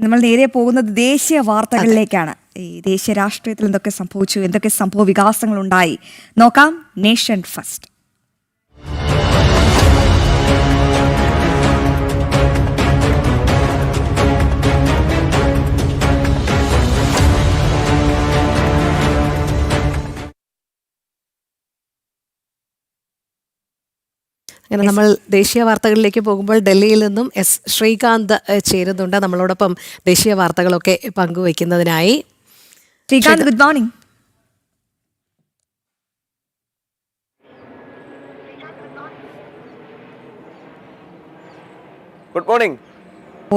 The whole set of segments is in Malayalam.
നമ്മൾ നേരെ പോകുന്നത് ദേശീയ വാർത്തകളിലേക്കാണ്. ഈ ദേശീയ രാഷ്ട്രീയത്തിൽ എന്തൊക്കെ സംഭവിച്ചു, എന്തൊക്കെ സംഭവ വികാസങ്ങൾ ഉണ്ടായി നോക്കാം. Nation first. അങ്ങനെ നമ്മൾ ദേശീയ വാർത്തകളിലേക്ക് പോകുമ്പോൾ ഡൽഹിയിൽ നിന്നും എസ് ശ്രീകാന്ത് ചേരുന്നുണ്ട് നമ്മളോടൊപ്പം ദേശീയ വാർത്തകളൊക്കെ പങ്കുവയ്ക്കുന്നതിനായി. Srikanth, good morning. Good morning.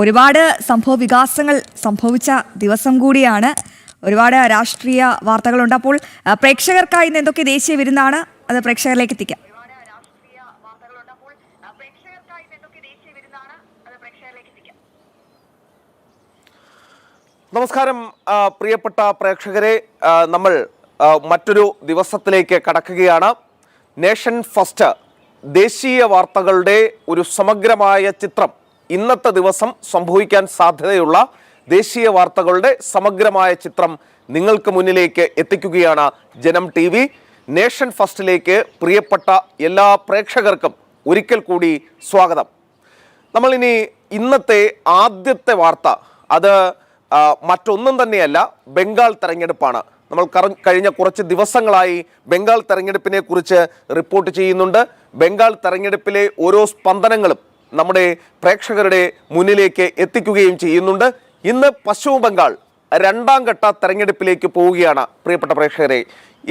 ഒരുപാട് സംഭവ വികാസങ്ങൾ സംഭവിച്ച ദിവസം കൂടിയാണ്. ഒരുപാട് രാഷ്ട്രീയ വാർത്തകളുണ്ട്. അപ്പോൾ പ്രേക്ഷകർക്കായി ഇന്ന് എന്തൊക്കെ ദേശീയ വിരുന്നാണ്, അത് പ്രേക്ഷകരിലേക്ക് എത്തിക്കാം. നമസ്കാരം പ്രിയപ്പെട്ട പ്രേക്ഷകരെ, നമ്മൾ മറ്റൊരു ദിവസത്തിലേക്ക് കടക്കുകയാണ്. നേഷൻ ഫസ്റ്റ് ദേശീയ വാർത്തകളുടെ ഒരു സമഗ്രമായ ചിത്രം, ഇന്നത്തെ ദിവസം സംഭവിക്കാൻ സാധ്യതയുള്ള ദേശീയ വാർത്തകളുടെ സമഗ്രമായ ചിത്രം നിങ്ങൾക്ക് മുന്നിലേക്ക് എത്തിക്കുകയാണ് ജനം TV. നേഷൻ ഫസ്റ്റിലേക്ക് പ്രിയപ്പെട്ട എല്ലാ പ്രേക്ഷകർക്കും ഒരിക്കൽ കൂടി സ്വാഗതം. നമ്മളിനി ഇന്നത്തെ ആദ്യത്തെ വാർത്ത അത് മറ്റൊന്നും തന്നെയല്ല, ബംഗാൾ തെരഞ്ഞെടുപ്പാണ്. നമ്മൾ കഴിഞ്ഞ കുറച്ച് ദിവസങ്ങളായി ബംഗാൾ തെരഞ്ഞെടുപ്പിനെ കുറിച്ച് റിപ്പോർട്ട് ചെയ്യുന്നുണ്ട്. ബംഗാൾ തെരഞ്ഞെടുപ്പിലെ ഓരോ സ്പന്ദനങ്ങളും നമ്മുടെ പ്രേക്ഷകരുടെ മുന്നിലേക്ക് എത്തിക്കുകയും ചെയ്യുന്നുണ്ട്. ഇന്ന് പശ്ചിമ ബംഗാൾ രണ്ടാം ഘട്ട തെരഞ്ഞെടുപ്പിലേക്ക് പോവുകയാണ്. പ്രിയപ്പെട്ട പ്രേക്ഷകരെ,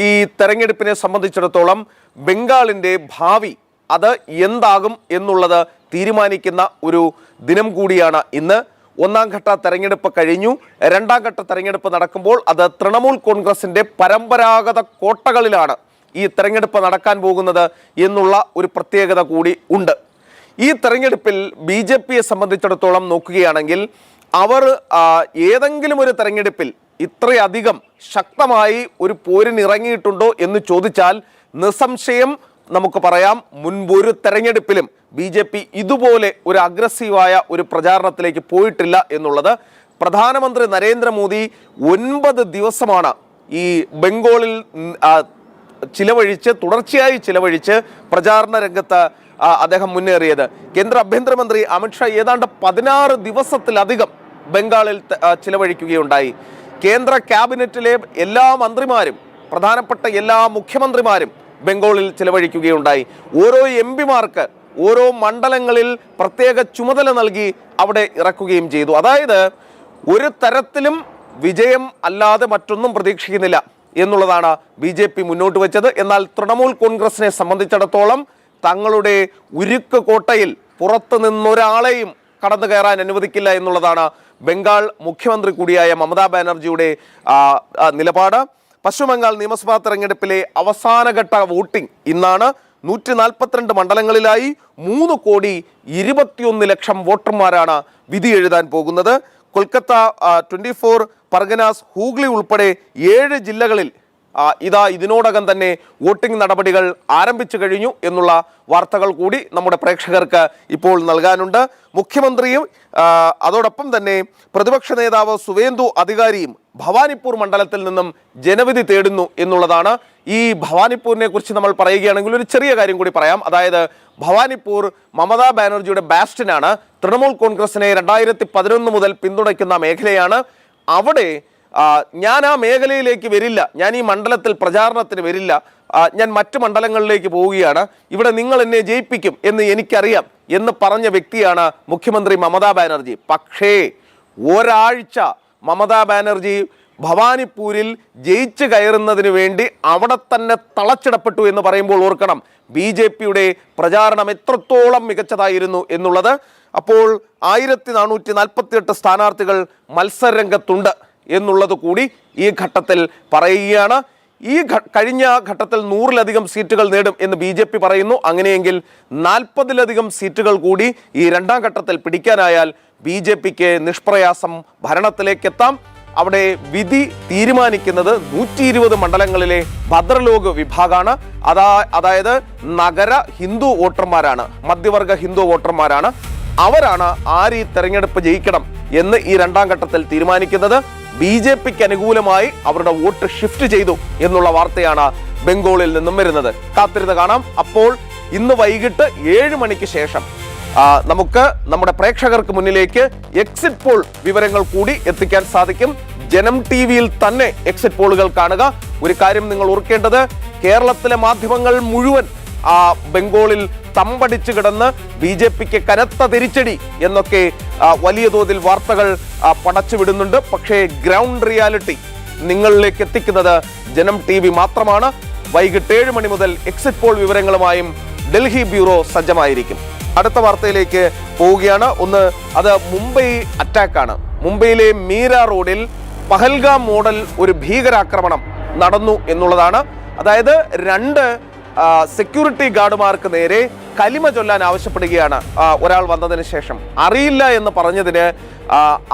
ഈ തെരഞ്ഞെടുപ്പിനെ സംബന്ധിച്ചിടത്തോളം ബംഗാളിൻ്റെ ഭാവി അത് എന്താകും എന്നുള്ളത് തീരുമാനിക്കുന്ന ഒരു ദിനം കൂടിയാണ് ഇന്ന്. ഒന്നാം ഘട്ട തെരഞ്ഞെടുപ്പ് കഴിഞ്ഞു. രണ്ടാം ഘട്ട തെരഞ്ഞെടുപ്പ് നടക്കുമ്പോൾ അത് തൃണമൂൽ കോൺഗ്രസിൻ്റെ പരമ്പരാഗത കോട്ടകളിലാണ് ഈ തെരഞ്ഞെടുപ്പ് നടക്കാൻ പോകുന്നത് എന്നുള്ള ഒരു പ്രത്യേകത കൂടി ഉണ്ട്. ഈ തെരഞ്ഞെടുപ്പിൽ BJPയെ സംബന്ധിച്ചിടത്തോളം നോക്കുകയാണെങ്കിൽ അവർ ഏതെങ്കിലും ഒരു തെരഞ്ഞെടുപ്പിൽ ഇത്രയധികം ശക്തമായി ഒരു പോരിനിറങ്ങിയിട്ടുണ്ടോ എന്ന് ചോദിച്ചാൽ നിസ്സംശയം നമുക്ക് പറയാം, മുൻപൊരു തെരഞ്ഞെടുപ്പിലും BJP ഇതുപോലെ ഒരു അഗ്രസീവായ ഒരു പ്രചാരണത്തിലേക്ക് പോയിട്ടില്ല എന്നുള്ളത്. പ്രധാനമന്ത്രി നരേന്ദ്രമോദി 9 ദിവസമാണ് ഈ ബംഗാളിൽ തുടർച്ചയായി ചിലവഴിച്ച് പ്രചാരണ രംഗത്ത് അദ്ദേഹം മുന്നേറിയത്. കേന്ദ്ര ആഭ്യന്തരമന്ത്രി അമിത്ഷാ ഏതാണ്ട് 16 ദിവസത്തിലധികം ബംഗാളിൽ ചിലവഴിക്കുകയുണ്ടായി. കേന്ദ്ര ക്യാബിനറ്റിലെ എല്ലാ മന്ത്രിമാരും, പ്രധാനപ്പെട്ട എല്ലാ മുഖ്യമന്ത്രിമാരും ബംഗാളിൽ ചിലവഴിക്കുകയുണ്ടായി. ഓരോ MP-മാർക്ക് ഓരോ മണ്ഡലങ്ങളിൽ പ്രത്യേക ചുമതല നൽകി അവിടെ ഇറക്കുകയും ചെയ്തു. അതായത് ഒരു തരത്തിലും വിജയം അല്ലാതെ മറ്റൊന്നും പ്രതീക്ഷിക്കുന്നില്ല എന്നുള്ളതാണ് BJP മുന്നോട്ട് വെച്ചത്. എന്നാൽ തൃണമൂൽ കോൺഗ്രസിനെ സംബന്ധിച്ചിടത്തോളം തങ്ങളുടെ ഉരുക്ക് കോട്ടയിൽ പുറത്തു നിന്നൊരാളെയും കടന്നു കയറാൻ അനുവദിക്കില്ല എന്നുള്ളതാണ് ബംഗാൾ മുഖ്യമന്ത്രി കൂടിയായ മമതാ ബാനർജിയുടെ നിലപാട്. പശ്ചിമ ബംഗാൾ നിയമസഭാ തെരഞ്ഞെടുപ്പിലെ അവസാനഘട്ട വോട്ടിംഗ് ഇന്നാണ്. 142 മണ്ഡലങ്ങളിലായി 3,21,00,000 വോട്ടർമാരാണ് വിധി എഴുതാൻ പോകുന്നത്. കൊൽക്കത്ത, 24 പർഗനാസ്, ഹൂഗ്ലി ഉൾപ്പെടെ 7 ജില്ലകളിൽ ഇതിനോടകം തന്നെ വോട്ടിംഗ് നടപടികൾ ആരംഭിച്ചു കഴിഞ്ഞു എന്നുള്ള വാർത്തകൾ കൂടി നമ്മുടെ പ്രേക്ഷകർക്ക് ഇപ്പോൾ നൽകാനുണ്ട്. മുഖ്യമന്ത്രിയും അതോടൊപ്പം തന്നെ പ്രതിപക്ഷ നേതാവ് സുവേന്ദു അധികാരിയും ഭവാനിപ്പൂർ മണ്ഡലത്തിൽ നിന്നും ജനവിധി തേടുന്നു എന്നുള്ളതാണ്. ഈ ഭവാനിപ്പൂരിനെ കുറിച്ച് നമ്മൾ പറയുകയാണെങ്കിൽ ഒരു ചെറിയ കാര്യം കൂടി പറയാം. അതായത് ഭവാനിപ്പൂർ മമതാ ബാനർജിയുടെ ബാസ്റ്റനാണ്. തൃണമൂൽ കോൺഗ്രസിനെ 2011 മുതൽ പിന്തുണയ്ക്കുന്ന മേഖലയാണ്. അവിടെ ഞാൻ ആ മേഖലയിലേക്ക് വരില്ല, ഞാൻ ഈ മണ്ഡലത്തിൽ പ്രചാരണത്തിന് വരില്ല, ഞാൻ മറ്റ് മണ്ഡലങ്ങളിലേക്ക് പോവുകയാണ്, ഇവിടെ നിങ്ങൾ എന്നെ ജയിപ്പിക്കും എന്ന് എനിക്കറിയാം എന്ന് പറഞ്ഞ വ്യക്തിയാണ് മുഖ്യമന്ത്രി മമതാ ബാനർജി. പക്ഷേ ഒരാഴ്ച മമതാ ബാനർജി ഭവാനിപ്പൂരിൽ ജയിച്ചു കയറുന്നതിന് വേണ്ടി അവിടെ തന്നെ തളച്ചിടപ്പെട്ടു എന്ന് പറയുമ്പോൾ ഓർക്കണം BJPയുടെ പ്രചാരണം എത്രത്തോളം മികച്ചതായിരുന്നു എന്നുള്ളത്. അപ്പോൾ 1448 സ്ഥാനാർത്ഥികൾ മത്സരരംഗത്തുണ്ട് എന്നുള്ളത് കൂടി ഈ ഘട്ടത്തിൽ പറയുകയാണ്. ഈ കഴിഞ്ഞ ഘട്ടത്തിൽ 100-ലധികം സീറ്റുകൾ നേടും എന്ന് BJP പറയുന്നു. അങ്ങനെയെങ്കിൽ 40-ലധികം സീറ്റുകൾ കൂടി ഈ രണ്ടാം ഘട്ടത്തിൽ പിടിക്കാനായാൽ BJPക്ക് നിഷ്പ്രയാസം ഭരണത്തിലേക്കെത്താം. അവിടെ വിധി തീരുമാനിക്കുന്നത് 120 മണ്ഡലങ്ങളിലെ ഭദ്രലോക് വിഭാഗമാണ്. അതായത് നഗര ഹിന്ദു വോട്ടർമാരാണ്, മധ്യവർഗ ഹിന്ദു വോട്ടർമാരാണ്. അവരാണ് ആര് ഈ തെരഞ്ഞെടുപ്പ് ജയിക്കണം എന്ന് ഈ രണ്ടാം ഘട്ടത്തിൽ തീരുമാനിക്കുന്നത്. BJPക്ക് അനുകൂലമായി അവരുടെ വോട്ട് ഷിഫ്റ്റ് ചെയ്തു എന്നുള്ള വാർത്തയാണ് ബംഗാളിൽ നിന്നും വരുന്നത്. കാത്തിരുന്ന് കാണാം. അപ്പോൾ ഇന്ന് വൈകിട്ട് 7 മണിക്ക് ശേഷം നമുക്ക് നമ്മുടെ പ്രേക്ഷകർക്ക് മുന്നിലേക്ക് എക്സിറ്റ് പോൾ വിവരങ്ങൾ കൂടി എത്തിക്കാൻ സാധിക്കും. ജനം TVയിൽ തന്നെ എക്സിറ്റ് പോളുകൾ കാണുക. ഒരു കാര്യം നിങ്ങൾ ഓർക്കേണ്ടത്, കേരളത്തിലെ മാധ്യമങ്ങൾ മുഴുവൻ ബംഗാളിൽ തമ്പടിച്ചു കിടന്ന് BJPക്ക് കനത്ത തിരിച്ചടി എന്നൊക്കെ വലിയ തോതിൽ വാർത്തകൾ പടച്ചുവിടുന്നുണ്ട്. പക്ഷേ ഗ്രൗണ്ട് റിയാലിറ്റി നിങ്ങളിലേക്ക് എത്തിക്കുന്നത് ജനം TV മാത്രമാണ്. വൈകിട്ട് 7 മണി മുതൽ എക്സിറ്റ് പോൾ വിവരങ്ങളുമായും ഡൽഹി ബ്യൂറോ സജ്ജമായിരിക്കും. അടുത്ത വാർത്തയിലേക്ക് പോവുകയാണ്. അത് മുംബൈ അറ്റാക്കാണ്. മുംബൈയിലെ മീര റോഡിൽ പഹൽഗാം മോഡൽ ഒരു ഭീകരാക്രമണം നടന്നു എന്നുള്ളതാണ്. അതായത് 2 സെക്യൂരിറ്റി ഗാർഡുമാർക്ക് നേരെ കലിമ ചൊല്ലാൻ ആവശ്യപ്പെടുകയാണ് ഒരാൾ വന്നതിന് ശേഷം. അറിയില്ല എന്ന് പറഞ്ഞതിന്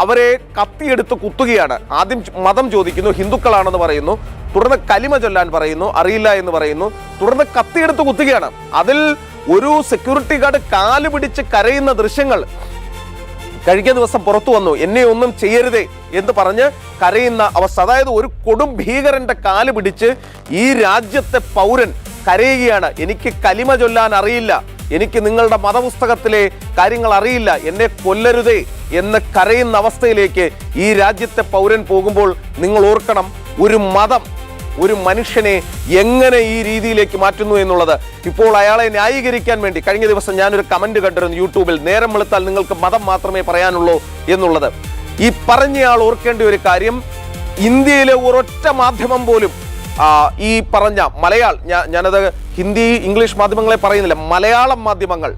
അവരെ കത്തിയെടുത്ത് കുത്തുകയാണ്. ആദ്യം മതം ചോദിക്കുന്നു, ഹിന്ദുക്കളാണെന്ന് പറയുന്നു. തുടർന്ന് കലിമ ചൊല്ലാൻ പറയുന്നു, അറിയില്ല എന്ന് പറയുന്നു. തുടർന്ന് കത്തിയെടുത്ത് കുത്തുകയാണ്. അതിൽ ഒരു സെക്യൂരിറ്റി ഗാർഡ് കാല് പിടിച്ച് കരയുന്ന ദൃശ്യങ്ങൾ കഴിഞ്ഞ ദിവസം പുറത്തു വന്നു. എന്നെ ഒന്നും ചെയ്യരുതേ എന്ന് പറഞ്ഞ് കരയുന്ന അവസ്ഥ. അതായത് ഒരു കൊടും ഭീകരന്റെ കാല് പിടിച്ച് ഈ രാജ്യത്തെ പൗരൻ കരയുകയാണ്. എനിക്ക് കലിമ ചൊല്ലാൻ അറിയില്ല, എനിക്ക് നിങ്ങളുടെ മതപുസ്തകത്തിലെ കാര്യങ്ങൾ അറിയില്ല, എന്നെ കൊല്ലരുതേ എന്ന് കരയുന്ന അവസ്ഥയിലേക്ക് ഈ രാജ്യത്തെ പൗരൻ പോകുമ്പോൾ നിങ്ങൾ ഓർക്കണം, ഒരു മതം ഒരു മനുഷ്യനെ എങ്ങനെ ഈ രീതിയിലേക്ക് മാറ്റുന്നു എന്നുള്ളത്. ഇപ്പോൾ അയാളെ ന്യായീകരിക്കാൻ വേണ്ടി കഴിഞ്ഞ ദിവസം ഞാനൊരു കമന്റ് കണ്ടിരുന്നു യൂട്യൂബിൽ, നേരം വെളുത്താൽ നിങ്ങൾക്ക് മതം മാത്രമേ പറയാനുള്ളൂ എന്നുള്ളത്. ഈ പറഞ്ഞയാൾ ഓർക്കേണ്ട ഒരു കാര്യം, ഇന്ത്യയിലെ ഒരൊറ്റ മാധ്യമം പോലും ഈ പറഞ്ഞ ഞാനത് ഹിന്ദി ഇംഗ്ലീഷ് മാധ്യമങ്ങളെ പറയുന്നില്ല, മലയാളം മാധ്യമങ്ങൾ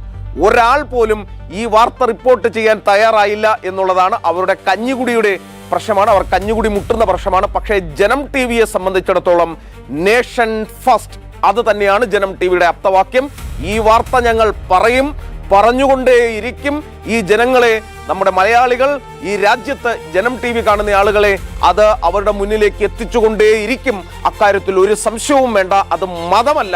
ഒരാൾ പോലും ഈ വാർത്ത റിപ്പോർട്ട് ചെയ്യാൻ തയ്യാറായില്ല എന്നുള്ളതാണ്. അവരുടെ കഞ്ഞികുടിയുടെ പ്രശ്നമാണ്, അവർ കഞ്ഞുകുടി മുട്ടുന്ന പ്രശ്നമാണ്. പക്ഷേ ജനം TVയെ സംബന്ധിച്ചിടത്തോളം നേഷൻ ഫസ്റ്റ്, അത് തന്നെയാണ് ജനം TVയുടെ ആപ്തവാക്യം. ഈ വാർത്ത ഞങ്ങൾ പറഞ്ഞുകൊണ്ടേയിരിക്കും. ഈ ജനങ്ങളെ, നമ്മുടെ മലയാളികൾ, ഈ രാജ്യത്ത് ജനം TV കാണുന്ന ആളുകളെ അത് അവരുടെ മുന്നിലേക്ക് എത്തിച്ചുകൊണ്ടേയിരിക്കും. അക്കാര്യത്തിൽ ഒരു സംശയവും വേണ്ട. അത് മതമല്ല,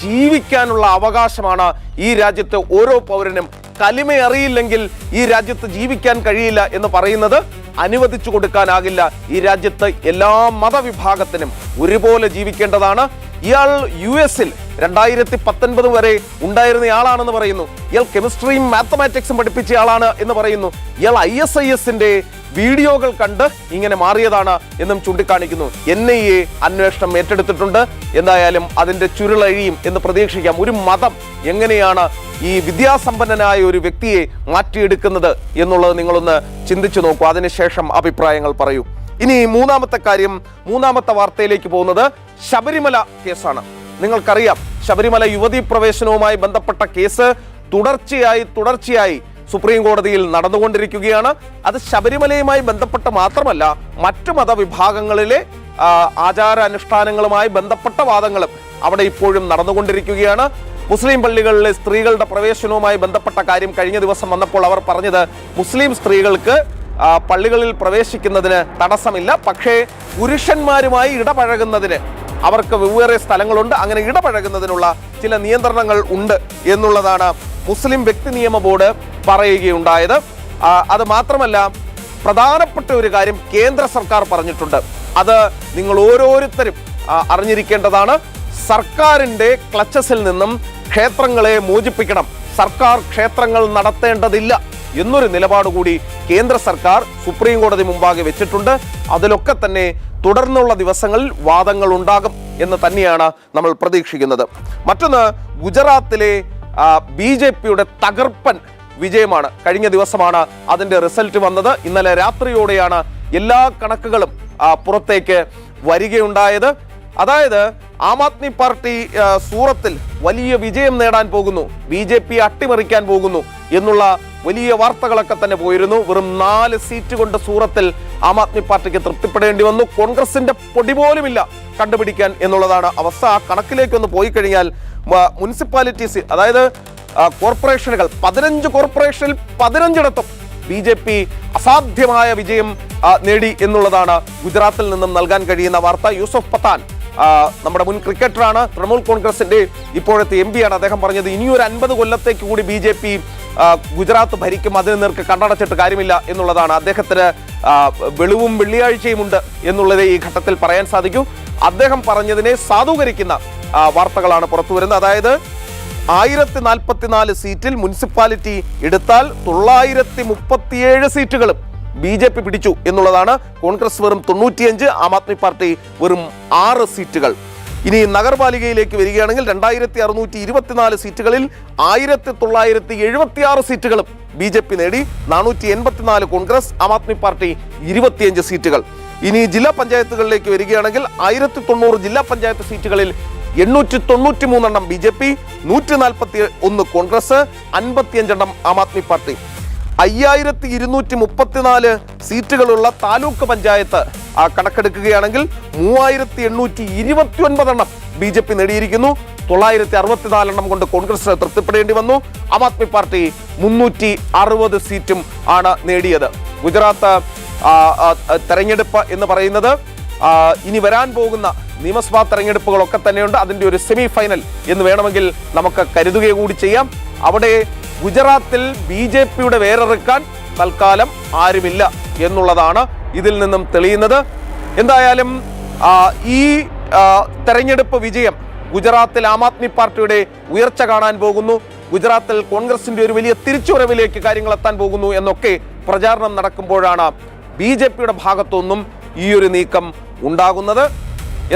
ജീവിക്കാനുള്ള അവകാശമാണ് ഈ രാജ്യത്തെ ഓരോ പൗരനും. കലിമ അറിയില്ലെങ്കിൽ ഈ രാജ്യത്ത് ജീവിക്കാൻ കഴിയില്ല എന്ന് പറയുന്നത് അനുവദിച്ചു കൊടുക്കാനാകില്ല. ഈ രാജ്യത്ത് എല്ലാ മതവിഭാഗത്തിനും ഒരുപോലെ ജീവിക്കേണ്ടതാണ്. ഇയാൾ US-ൽ 2019 വരെ ഉണ്ടായിരുന്നയാളാണെന്ന് പറയുന്നു. ഇയാൾ കെമിസ്ട്രിയും മാത്തമാറ്റിക്സും പഠിപ്പിച്ച ആളാണ് എന്ന് പറയുന്നു. ഇയാൾ ISIS-ന്റെ വീഡിയോകൾ കണ്ട് ഇങ്ങനെ മാറിയതാണ് എന്നും ചൂണ്ടിക്കാണിക്കുന്നു. NIA അന്വേഷണം ഏറ്റെടുത്തിട്ടുണ്ട്. എന്തായാലും അതിന്റെ ചുരുളഴിയും എന്ന് പ്രതീക്ഷിക്കാം. ഒരു മതം എങ്ങനെയാണ് ഈ വിദ്യാസമ്പന്നനായ ഒരു വ്യക്തിയെ മാറ്റിയെടുക്കുന്നത് എന്നുള്ളത് നിങ്ങളൊന്ന് ചിന്തിച്ചു നോക്കൂ. അതിനുശേഷം അഭിപ്രായങ്ങൾ പറയൂ. ഇനി മൂന്നാമത്തെ വാർത്തയിലേക്ക് പോകുന്നത് ശബരിമല കേസാണ്. നിങ്ങൾക്കറിയാം, ശബരിമല യുവതീ പ്രവേശനവുമായി ബന്ധപ്പെട്ട കേസ് തുടർച്ചയായി സുപ്രീം കോടതിയിൽ നടന്നുകൊണ്ടിരിക്കുകയാണ്. അത് ശബരിമലയുമായി ബന്ധപ്പെട്ട് മാത്രമല്ല, മറ്റു മതവിഭാഗങ്ങളിലെ ആചാരാനുഷ്ഠാനങ്ങളുമായി ബന്ധപ്പെട്ട വാദങ്ങളും അവിടെ ഇപ്പോഴും നടന്നുകൊണ്ടിരിക്കുകയാണ്. മുസ്ലിം പള്ളികളിലെ സ്ത്രീകളുടെ പ്രവേശനവുമായി ബന്ധപ്പെട്ട കാര്യം കഴിഞ്ഞ ദിവസം വന്നപ്പോൾ അവർ പറഞ്ഞത്, മുസ്ലിം സ്ത്രീകൾക്ക് പള്ളികളിൽ പ്രവേശിക്കുന്നതിന് തടസ്സമില്ല, പക്ഷേ പുരുഷന്മാരുമായി ഇടപഴകുന്നതിന് അവർക്ക് വെവ്വേറെ സ്ഥലങ്ങളുണ്ട്, അങ്ങനെ ഇടപഴകുന്നതിനുള്ള ചില നിയന്ത്രണങ്ങൾ ഉണ്ട് എന്നുള്ളതാണ് മുസ്ലിം വ്യക്തി നിയമ ബോർഡ് പറയുകയുണ്ടായത്. അത് മാത്രമല്ല, പ്രധാനപ്പെട്ട ഒരു കാര്യം കേന്ദ്ര സർക്കാർ പറഞ്ഞിട്ടുണ്ട്. അത് നിങ്ങൾ ഓരോരുത്തരും അറിഞ്ഞിരിക്കേണ്ടതാണ്. സർക്കാരിന്റെ ക്ലച്ചസിൽ നിന്നും ക്ഷേത്രങ്ങളെ മോചിപ്പിക്കണം, സർക്കാർ ക്ഷേത്രങ്ങൾ നടത്തേണ്ടതില്ല എന്നൊരു നിലപാട് കൂടി കേന്ദ്ര സർക്കാർ സുപ്രീം കോടതി മുമ്പാകെ വെച്ചിട്ടുണ്ട്. അതിലൊക്കെ തന്നെ തുടർന്നുള്ള ദിവസങ്ങളിൽ വാദങ്ങൾ ഉണ്ടാകും എന്ന് തന്നെയാണ് നമ്മൾ പ്രതീക്ഷിക്കുന്നത്. മറ്റൊന്ന്, ഗുജറാത്തിലെ BJPയുടെ തകർപ്പൻ വിജയമാണ്. കഴിഞ്ഞ ദിവസമാണ് അതിന്റെ റിസൾട്ട് വന്നത്. ഇന്നലെ രാത്രിയോടെയാണ് എല്ലാ കണക്കുകളും പുറത്തേക്ക് വരികയുണ്ടായത്. അതായത് ആം ആദ്മി പാർട്ടി സൂറത്തിൽ വലിയ വിജയം നേടാൻ പോകുന്നു, BJP അട്ടിമറിക്കാൻ പോകുന്നു എന്നുള്ള വലിയ വാർത്തകളൊക്കെ തന്നെ പോയിരുന്നു. വെറും 4 സീറ്റ് കൊണ്ട് സൂറത്തിൽ ആം ആദ്മി പാർട്ടിക്ക് തൃപ്തിപ്പെടേണ്ടി വന്നു. കോൺഗ്രസിന്റെ പൊടി പോലുമില്ല കണ്ടുപിടിക്കാൻ എന്നുള്ളതാണ് അവസ്ഥ. ആ കണക്കിലേക്കൊന്ന് പോയി കഴിഞ്ഞാൽ മുനിസിപ്പാലിറ്റീസ്, അതായത് കോർപ്പറേഷനുകൾ, 15 കോർപ്പറേഷനിൽ 15ഇടത്തും BJP അസാധ്യമായ വിജയം നേടി എന്നുള്ളതാണ് ഗുജറാത്തിൽ നിന്നും നൽകാൻ കഴിയുന്ന വാർത്ത. യൂസഫ് പത്താൻ നമ്മുടെ മുൻ ക്രിക്കറ്ററാണ്, തൃണമൂൽ കോൺഗ്രസിന്റെ ഇപ്പോഴത്തെ MP ആണ്. അദ്ദേഹം പറഞ്ഞത് ഇനിയൊരു 50 കൊല്ലത്തേക്ക് കൂടി BJP ഗുജറാത്ത് ഭരിക്കും, അതിന് നേർക്ക് കണ്ണടച്ചിട്ട് കാര്യമില്ല എന്നുള്ളതാണ്. അദ്ദേഹത്തിന് വെളിവും വെള്ളിയാഴ്ചയും ഉണ്ട് എന്നുള്ളത് ഈ ഘട്ടത്തിൽ പറയാൻ സാധിക്കൂ. അദ്ദേഹം പറഞ്ഞതിനെ സാധൂകരിക്കുന്ന വാർത്തകളാണ് പുറത്തു വരുന്നത്. അതായത് 1044 സീറ്റിൽ മുനിസിപ്പാലിറ്റി എടുത്താൽ 937 സീറ്റുകളും BJP പിടിച്ചു എന്നുള്ളതാണ്. കോൺഗ്രസ് വെറും 95, ആം ആദ്മി പാർട്ടി വെറും 6 സീറ്റുകൾ. ഇനി നഗരപാലികയിലേക്ക് വരികയാണെങ്കിൽ 2624 സീറ്റുകളിൽ 1976 സീറ്റുകളും BJP നേടി. 484 കോൺഗ്രസ്, ആം ആദ്മി പാർട്ടി 25 സീറ്റുകൾ. ഇനി ജില്ലാ പഞ്ചായത്തുകളിലേക്ക് വരികയാണെങ്കിൽ 1090 ജില്ലാ പഞ്ചായത്ത് സീറ്റുകളിൽ 893 BJP, 141 Congress, 55 Aam Aadmi party. 5234 സീറ്റുകളുള്ള taluk panchayat കണക്കെടുക്കുകയാണെങ്കിൽ 3829 BJP നേടിയിരിക്കുന്നു. 964 കൊണ്ട് കോൺഗ്രസ് തൃപ്തിപ്പെടേണ്ടി വന്നു. ആം ആദ്മി പാർട്ടി 360 സീറ്റും ആണ് നേടിയത്. ഗുജറാത്ത് തെരഞ്ഞെടുപ്പ് എന്ന് പറയുന്നത് ഇനി വരാൻ പോകുന്ന നിയമസഭാ തെരഞ്ഞെടുപ്പുകളൊക്കെ തന്നെയുണ്ട്. അതിൻ്റെ ഒരു സെമി ഫൈനൽ എന്ന് വേണമെങ്കിൽ നമുക്ക് കരുതുക കൂടി ചെയ്യാം. അവിടെ ഗുജറാത്തിൽ BJPയുടെ വേരറുക്കാൻ തൽക്കാലം ആരുമില്ല എന്നുള്ളതാണ് ഇതിൽ നിന്നും തെളിയുന്നത്. എന്തായാലും ഈ തെരഞ്ഞെടുപ്പ് വിജയം ഗുജറാത്തിൽ ആം ആദ്മി പാർട്ടിയുടെ ഉയർച്ച കാണാൻ പോകുന്നു. ഗുജറാത്തിൽ കോൺഗ്രസിന്റെ ഒരു വലിയ തിരിച്ചുവരവിലേക്ക് കാര്യങ്ങൾ എത്താൻ പോകുന്നു എന്നൊക്കെ പ്രചാരണം നടക്കുമ്പോഴാണ് BJPയുടെ ഭാഗത്തൊന്നും ഈ ഒരു നീക്കം ഉണ്ടാകുന്നത്.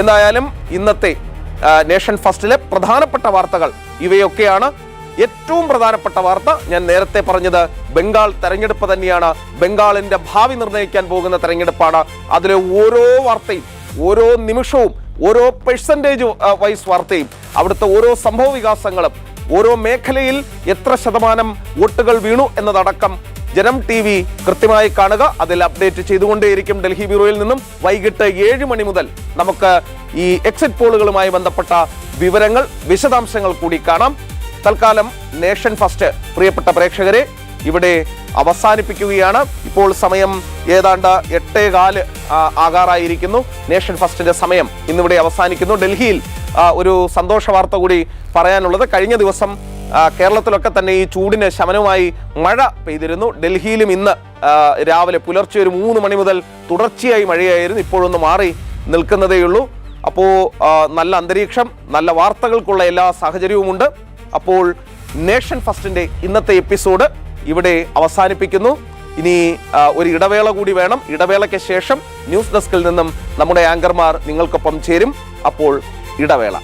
എന്തായാലും ഇന്നത്തെ നേഷൻ ഫസ്റ്റിലെ പ്രധാനപ്പെട്ട വാർത്തകൾ ഇവയൊക്കെയാണ്. ഏറ്റവും പ്രധാനപ്പെട്ട വാർത്ത ഞാൻ നേരത്തെ പറഞ്ഞത് ബംഗാൾ തെരഞ്ഞെടുപ്പ് തന്നെയാണ്. ബംഗാളിന്റെ ഭാവി നിർണ്ണയിക്കാൻ പോകുന്ന തെരഞ്ഞെടുപ്പാണ്. അതിലെ ഓരോ വാർത്തയും, ഓരോ നിമിഷവും, ഓരോ പെർസെൻറ്റേജ് വൈസ് വാർത്തയും, അവിടുത്തെ ഓരോ സംഭവ വികാസങ്ങളും, ഓരോ മേഖലയിൽ എത്ര ശതമാനം വോട്ടുകൾ വീണു എന്നതടക്കം ജനം TV കൃത്യമായി കാണുക. അതിൽ അപ്ഡേറ്റ് ചെയ്തുകൊണ്ടേയിരിക്കും. ഡൽഹി ബ്യൂറോയിൽ നിന്നും വൈകിട്ട് 7 മണി മുതൽ നമുക്ക് ഈ എക്സിറ്റ് പോളുകളുമായി ബന്ധപ്പെട്ട വിവരങ്ങൾ, വിശദാംശങ്ങൾ കൂടി കാണാം. തൽക്കാലം നേഷൻ ഫസ്റ്റ് പ്രിയപ്പെട്ട പ്രേക്ഷകരെ ഇവിടെ അവസാനിപ്പിക്കുകയാണ്. ഇപ്പോൾ സമയം ഏതാണ്ട് 8:15 ആകാറായിരിക്കുന്നു. നേഷൻ ഫസ്റ്റിന്റെ സമയം ഇന്നിവിടെ അവസാനിക്കുന്നു. ഡൽഹിയിൽ ഒരു സന്തോഷ വാർത്ത കൂടി പറയാനുള്ളത്, കഴിഞ്ഞ ദിവസം കേരളത്തിലൊക്കെ തന്നെ ഈ ചൂടിന് ശമനമായി മഴ പെയ്തിരുന്നു. ഡൽഹിയിലും ഇന്ന് രാവിലെ പുലർച്ചെ ഒരു 3 മണി മുതൽ തുടർച്ചയായി മഴയായിരുന്നു. ഇപ്പോഴൊന്ന് മാറി നിൽക്കുന്നതേയുള്ളൂ. അപ്പോൾ നല്ല അന്തരീക്ഷം, നല്ല വാർത്തകൾക്കുള്ള എല്ലാ സാഹചര്യവുമുണ്ട്. അപ്പോൾ നേഷൻ ഫസ്റ്റിന്റെ ഇന്നത്തെ എപ്പിസോഡ് ഇവിടെ അവസാനിപ്പിക്കുന്നു. ഇനി ഒരു ഇടവേള കൂടി വേണം. ഇടവേളയ്ക്ക് ശേഷം ന്യൂസ് ഡെസ്കിൽ നിന്നും നമ്മുടെ ആങ്കർമാർ നിങ്ങൾക്കൊപ്പം ചേരും. അപ്പോൾ ഇടവേള.